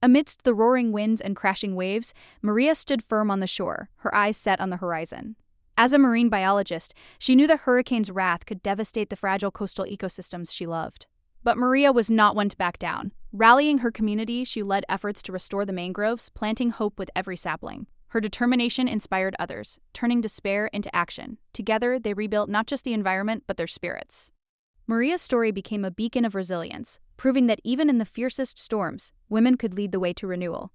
Amidst the roaring winds and crashing waves, Maria stood firm on the shore, her eyes set on the horizon. As a marine biologist, she knew the hurricane's wrath could devastate the fragile coastal ecosystems she loved. But Maria was not one to back down. Rallying her community, she led efforts to restore the mangroves, planting hope with every sapling. Her determination inspired others, turning despair into action. Together, they rebuilt not just the environment, but their spirits. Maria's story became a beacon of resilience, proving that even in the fiercest storms, women could lead the way to renewal.